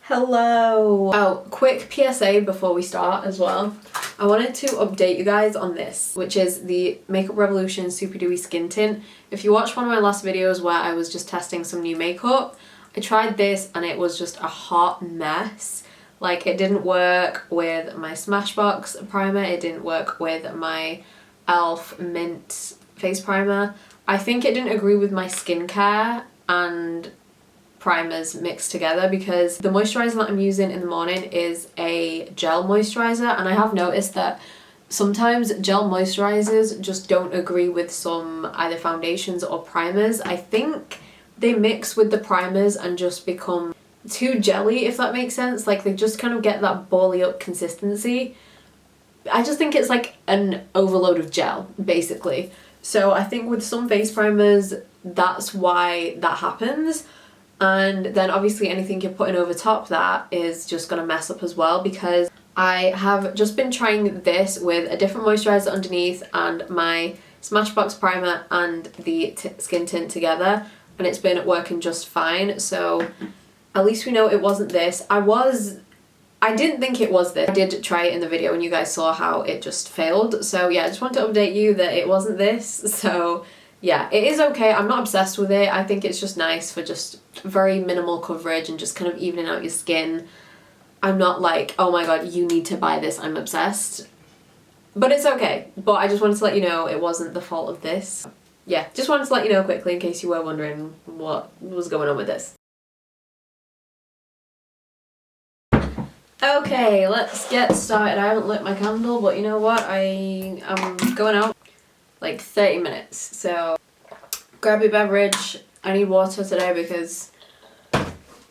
Hello! Oh, quick PSA before we start as well. I wanted to update you guys on this, which is the Makeup Revolution Super Dewy Skin Tint. If you watched one of my last videos where I was just testing some new makeup, I tried this and it was just a hot mess. Like, it didn't work with my Smashbox primer, it didn't work with my e.l.f. Mint face primer. I think it didn't agree with my skincare and primers mixed together because the moisturizer that I'm using in the morning is a gel moisturizer, and I have noticed that sometimes gel moisturizers just don't agree with some either foundations or primers. I think they mix with the primers and just become too jelly, if that makes sense. Like, they just kind of get that bally up consistency. I just think it's like an overload of gel, basically. So I think with some face primers, that's why that happens. And then obviously anything you're putting over top that is just going to mess up as well, because I have just been trying this with a different moisturizer underneath and my Smashbox primer and the skin tint together, and it's been working just fine. So at least we know it wasn't this. I didn't think it was this. I did try it in the video and you guys saw how it just failed. So yeah, I just want to update you that it wasn't this. So yeah, it is okay. I'm not obsessed with it. I think it's just nice for just very minimal coverage and just kind of evening out your skin. I'm not like, oh my god, you need to buy this, I'm obsessed. But it's okay. But I just wanted to let you know it wasn't the fault of this. Yeah, just wanted to let you know quickly in case you were wondering what was going on with this. Okay, let's get started. I haven't lit my candle, but you know what? I am going out like 30 minutes. So grab your beverage. I need water today because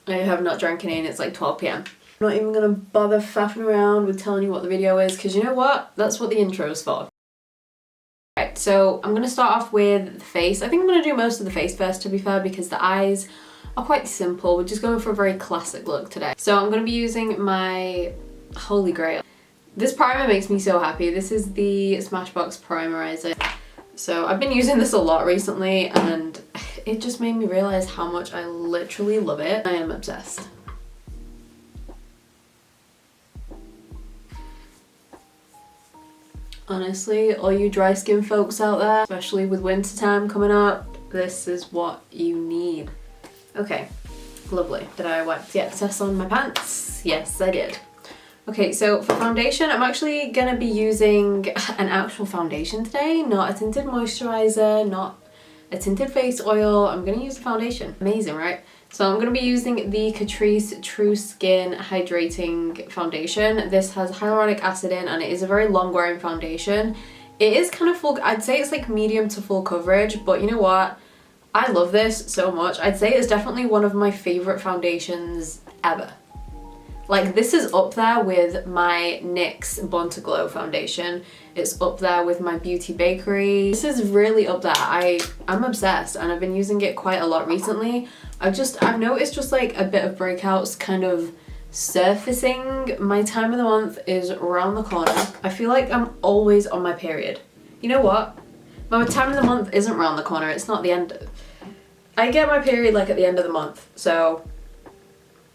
I have not drank any and it's like 12 p.m. I'm not even gonna bother faffing around with telling you what the video is, because you know what? That's what the intro is for. Right, so I'm gonna start off with the face. I think I'm gonna do most of the face first, to be fair, because the eyes are quite simple. We're just going for a very classic look today. So I'm gonna be using my holy grail. This primer makes me so happy. This is the Smashbox Primerizer. So I've been using this a lot recently and it just made me realize how much I literally love it. I am obsessed. Honestly, all you dry skin folks out there, especially with winter time coming up, this is what you need. Okay, lovely. Did I wipe the excess on my pants? Yes, I did. Okay, so for foundation, I'm actually gonna be using an actual foundation today, not a tinted moisturizer, not a tinted face oil. I'm gonna use a foundation. Amazing, right? So I'm gonna be using the Catrice True Skin Hydrating Foundation. This has hyaluronic acid in and it is a very long wearing foundation. It is kind of full, I'd say it's like medium to full coverage, but you know what? I love this so much. I'd say it's definitely one of my favorite foundations ever. Like, this is up there with my NYX Born to Glow foundation. It's up there with my Beauty Bakery. This is really up there. I'm obsessed and I've been using it quite a lot recently. I've noticed just like a bit of breakouts kind of surfacing. My time of the month is around the corner. I feel like I'm always on my period. You know what? My time of the month isn't around the corner. It's not the end. I get my period like at the end of the month. So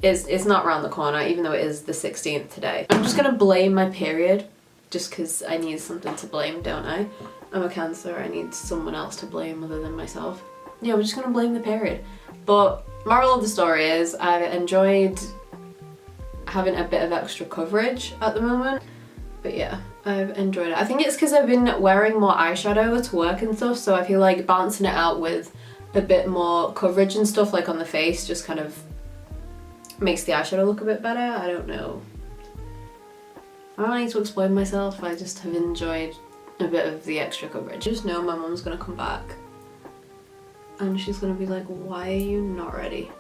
it's not around the corner, even though it is the 16th today. I'm just gonna blame my period just because I need something to blame, don't I? I'm a Cancer, I need someone else to blame other than myself. Yeah, we're just gonna blame the period. But moral of the story is I've enjoyed having a bit of extra coverage at the moment. But yeah, I've enjoyed it. I think it's because I've been wearing more eyeshadow to work and stuff, so I feel like balancing it out with a bit more coverage and stuff like on the face just kind of makes the eyeshadow look a bit better. I don't know. I don't need to explain myself. I just have enjoyed a bit of the extra coverage. I just know my mum's gonna come back and she's gonna be like, why are you not ready?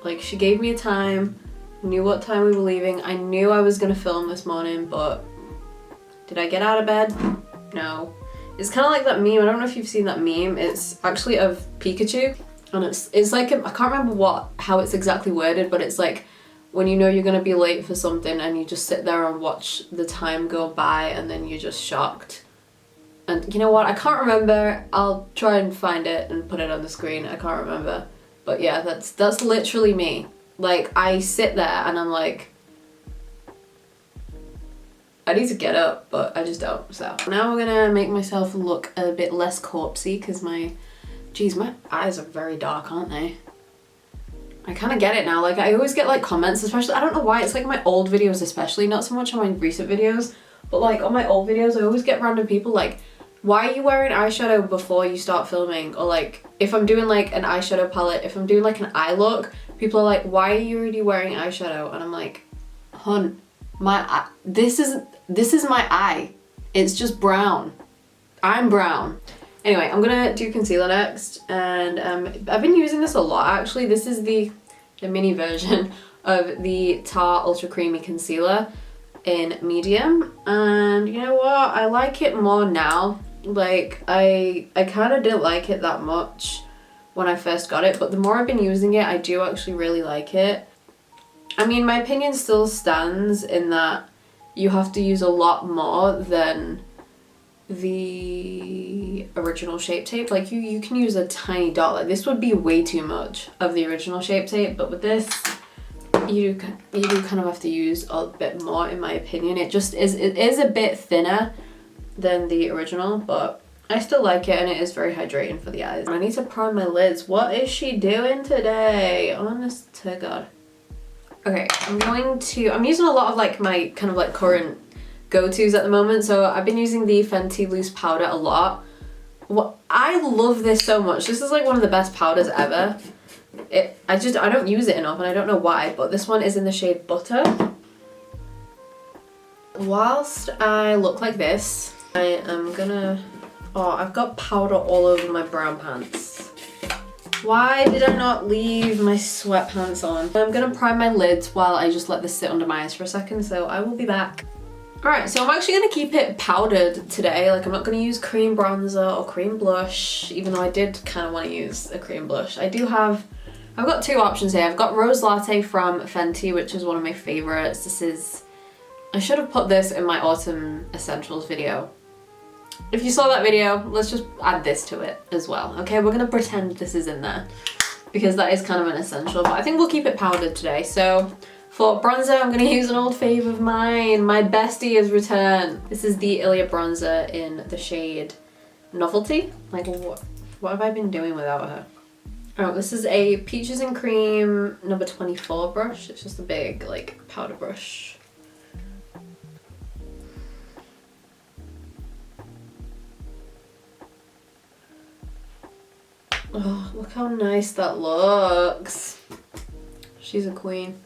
Like, she gave me a time, knew what time we were leaving. I knew I was gonna film this morning, but did I get out of bed? No. It's kind of like that meme. I don't know if you've seen that meme. It's actually of Pikachu. And it's like, I can't remember how it's exactly worded, but it's like when you know you're gonna be late for something and you just sit there and watch the time go by and then you're just shocked. And you know what, I can't remember. I'll try and find it and put it on the screen. I can't remember. But yeah, that's literally me. Like, I sit there and I'm like, I need to get up, but I just don't. So now we're gonna make myself look a bit less corpsey because my eyes are very dark, aren't they? I kind of get it now. Like, I always get like comments, especially, I don't know why, it's like my old videos especially, not so much on my recent videos, but like on my old videos I always get random people like, why are you wearing eyeshadow before you start filming? Or like, if I'm doing like an eyeshadow palette, if I'm doing like an eye look, people are like, why are you already wearing eyeshadow? And I'm like, hun, this is my eye. It's just brown. I'm brown. Anyway, I'm gonna do concealer next, and I've been using this a lot actually. This is the mini version of the Tarte Ultra Creamy Concealer in medium, and you know what? I like it more now. Like, I kind of didn't like it that much when I first got it, but the more I've been using it, I do actually really like it. I mean, my opinion still stands in that you have to use a lot more than the original Shape Tape. Like, you can use a tiny dot. Like, this would be way too much of the original Shape Tape, but with this, you do kind of have to use a bit more, in my opinion. It is a bit thinner than the original, but I still like it, and it is very hydrating for the eyes. I need to prime my lids. What is she doing today? Honest to God. Okay, I'm using a lot of like my kind of like current go-tos at the moment. So I've been using the Fenty loose powder a lot. I love this so much. This is like one of the best powders ever. I don't use it enough, and I don't know why, but this one is in the shade Butter. Whilst I look like this, I am gonna, I've got powder all over my brown pants. Why did I not leave my sweatpants on? I'm gonna prime my lids while I just let this sit under my eyes for a second, so I will be back. Alright, so I'm actually gonna keep it powdered today. Like, I'm not gonna use cream bronzer or cream blush, even though I did kind of want to use a cream blush. I've got two options here. I've got Rose Latte from Fenty, which is one of my favorites. I should have put this in my Autumn Essentials video. If you saw that video, let's just add this to it as well. Okay, we're gonna pretend this is in there because that is kind of an essential, but I think we'll keep it powdered today. So for bronzer, I'm gonna use an old fave of mine. My bestie has returned. This is the Ilia bronzer in the shade Novelty. Like, what have I been doing without her? Oh, this is a Peaches and Cream number 24 brush. It's just a big, like, powder brush. Oh, look how nice that looks. She's a queen.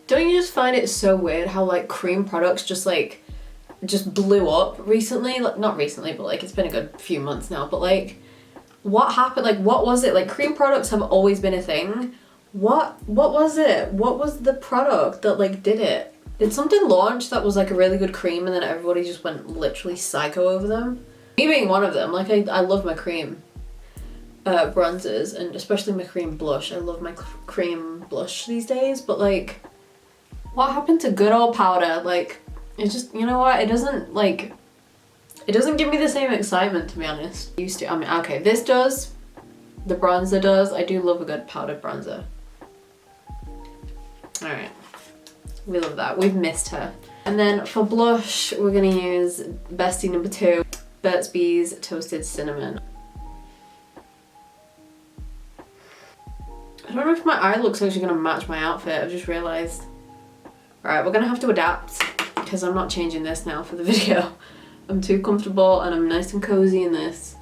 Don't you just find it so weird how like cream products just blew up recently? Like, not recently, but like it's been a good few months now, but like what happened? Like, what was it? Like, cream products have always been a thing. What was it? What was the product that like did it? Did something launch that was like a really good cream and then everybody just went literally psycho over them? Me being one of them. Like, I love my cream bronzers, and especially my cream blush. I love my cream blush these days, but like, what happened to good old powder? Like, it just, you know what, it doesn't give me the same excitement, to be honest. Used to, I mean, okay, this does, the bronzer does. I do love a good powdered bronzer. Alright, we love that. We've missed her. And then for blush, we're gonna use bestie number 2, Burt's Bees Toasted Cinnamon. I don't know if my eye look's actually gonna match my outfit. I've just realized. Alright, we're gonna have to adapt because I'm not changing this now for the video. I'm too comfortable and I'm nice and cozy in this.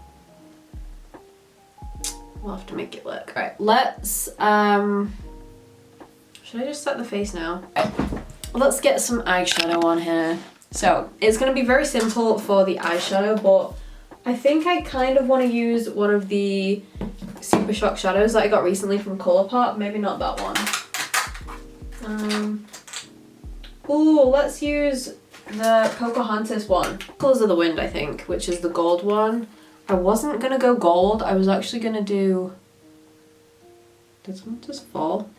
We'll have to make it work. Alright, let's, should I just set the face now? Okay. Let's get some eyeshadow on here. So, it's gonna be very simple for the eyeshadow, but I think I kind of want to use one of the Super Shock shadows that I got recently from Colourpop. Maybe not that one. Ooh, let's use the Pocahontas one. Colors of the Wind, I think, which is the gold one. I wasn't gonna go gold. I was actually gonna do... Did someone just fall?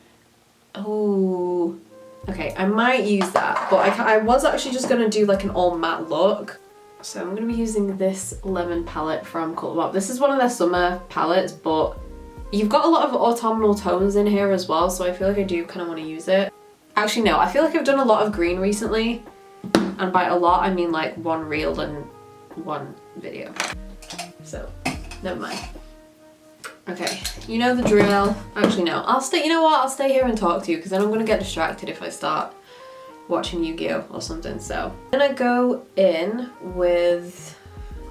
Oh. Okay, I might use that, but I was actually just gonna do like an all matte look. So I'm going to be using this lemon palette from Colourpop. This is one of their summer palettes, but You've got a lot of autumnal tones in here as well, so I feel like I do kind of want to use it. Actually, no, I feel like I've done a lot of green recently. And by a lot, I mean like one reel and one video. So, never mind. Okay, you know the drill. Actually, no, you know what? I'll stay here and talk to you because then I'm going to get distracted if I start watching Yu-Gi-Oh or something. So, I'm going to go in with,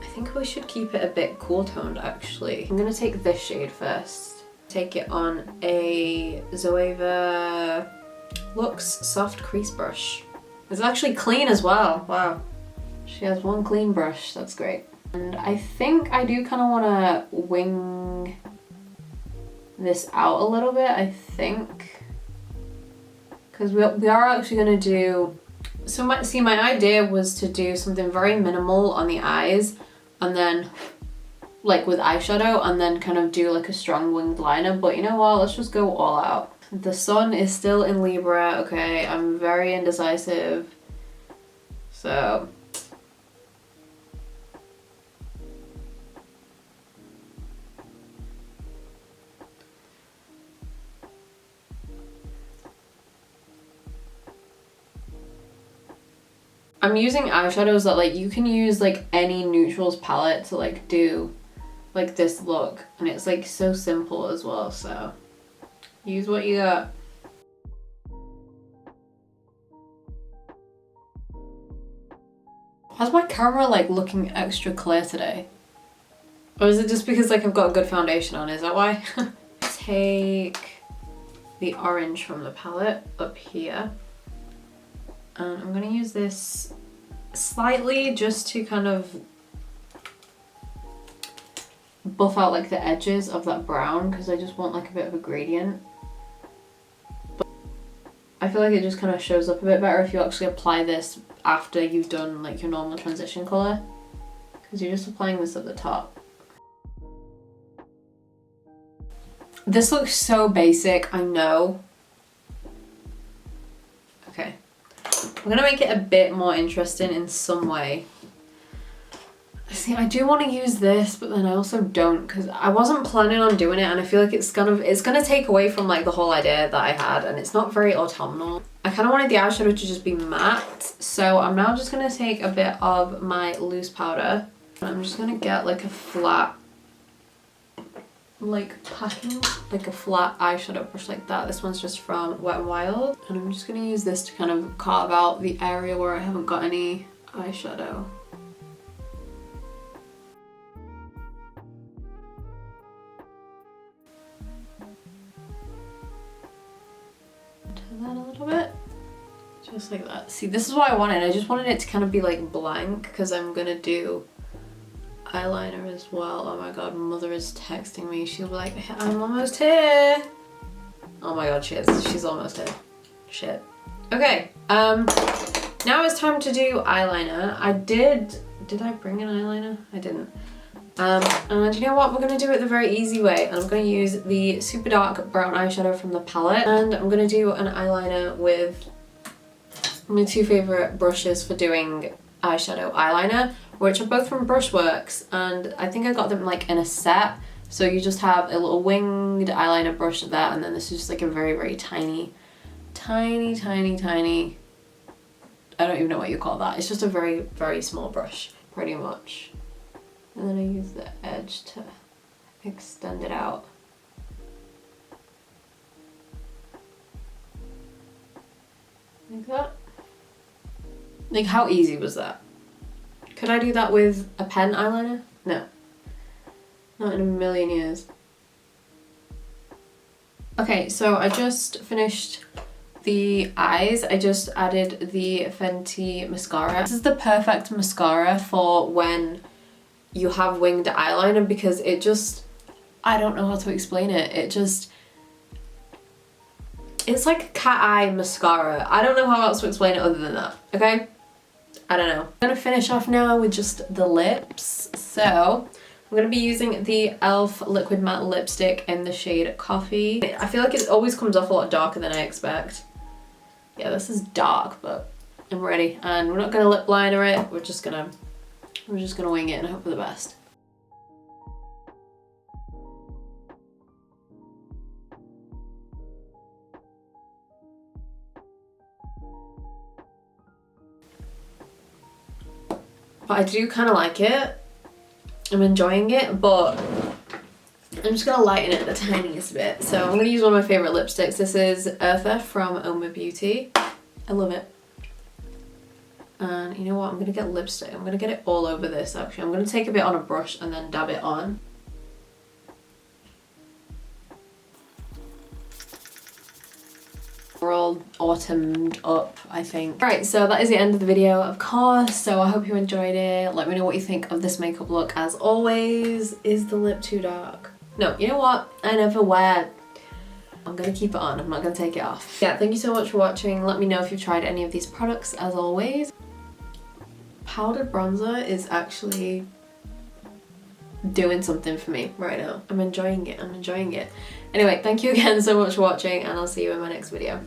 I think we should keep it a bit cool toned actually. I'm going to take this shade first. Take it on a Zoeva Luxe Soft Crease Brush. It's actually clean as well. Wow. She has one clean brush. That's great. And I think I do kind of want to wing this out a little bit, I think. Because we are actually going to do... So my idea was to do something very minimal on the eyes. And then, like with eyeshadow. And then kind of do like a strong winged liner. But you know what? Let's just go all out. The sun is still in Libra. Okay, I'm very indecisive. So... I'm using eyeshadows that like you can use like any neutrals palette to like do like this look, and it's like so simple as well, so use what you got. How's my camera like looking extra clear today? Or is it just because like I've got a good foundation on? Is that why? Take the orange from the palette up here. And I'm gonna use this slightly just to kind of buff out like the edges of that brown because I just want like a bit of a gradient. But I feel like it just kind of shows up a bit better if you actually apply this after you've done like your normal transition colour, because you're just applying this at the top. This looks so basic, I know. Okay. I'm gonna make it a bit more interesting in some way. See, I do want to use this, but then I also don't because I wasn't planning on doing it, and I feel like it's gonna take away from like the whole idea that I had, and it's not very autumnal. I kind of wanted the eyeshadow to just be matte, so I'm now just gonna take a bit of my loose powder, and I'm just gonna get like a flat, like packing, like a flat eyeshadow brush like that. This one's just from Wet n Wild, and I'm just gonna use this to kind of carve out the area where I haven't got any eyeshadow. That a little bit, just like that. See, this is what I wanted. I just wanted it to kind of be like blank because I'm gonna do eyeliner as well. Oh my god, mother is texting me. She'll be like, I'm almost here. Oh my god, she's almost here. Shit. Okay, now it's time to do eyeliner. Did I bring an eyeliner? I didn't. And you know what, we're going to do it the very easy way, and I'm going to use the super dark brown eyeshadow from the palette, and I'm going to do an eyeliner with my two favourite brushes for doing eyeliner, which are both from Brushworks, and I think I got them like in a set, so you just have a little winged eyeliner brush there, and then this is just like a very, very tiny, I don't even know what you call that, it's just a very, very small brush, pretty much. And then I use the edge to extend it out. Like that. Like, how easy was that? Could I do that with a pen eyeliner? No. Not in a million years. Okay, so I just finished the eyes. I just added the Fenty Mascara. This is the perfect mascara for when you have winged eyeliner because it just, I don't know how to explain it. It's like cat eye mascara. I don't know how else to explain it other than that, okay? I don't know. I'm gonna finish off now with just the lips. So I'm gonna be using the e.l.f. Liquid Matte Lipstick in the shade Coffee. I feel like it always comes off a lot darker than I expect. Yeah, this is dark, but I'm ready. And we're not gonna lip liner it, we're just gonna wing it and hope for the best. But I do kind of like it. I'm enjoying it, but I'm just gonna lighten it the tiniest bit. So I'm gonna use one of my favorite lipsticks. This is Eartha from Uoma Beauty. I love it. And you know what? I'm gonna get lipstick. I'm gonna get it all over this actually. I'm gonna take a bit on a brush and then dab it on. We're all autumned up, I think. Right, so that is the end of the video, of course. So I hope you enjoyed it. Let me know what you think of this makeup look. As always, is the lip too dark? No, you know what? I never wear. I'm gonna keep it on. I'm not gonna take it off. Yeah, thank you so much for watching. Let me know if you've tried any of these products, as always. Powdered bronzer is actually doing something for me right now. I'm enjoying it. I'm enjoying it. Anyway, thank you again so much for watching, and I'll see you in my next video.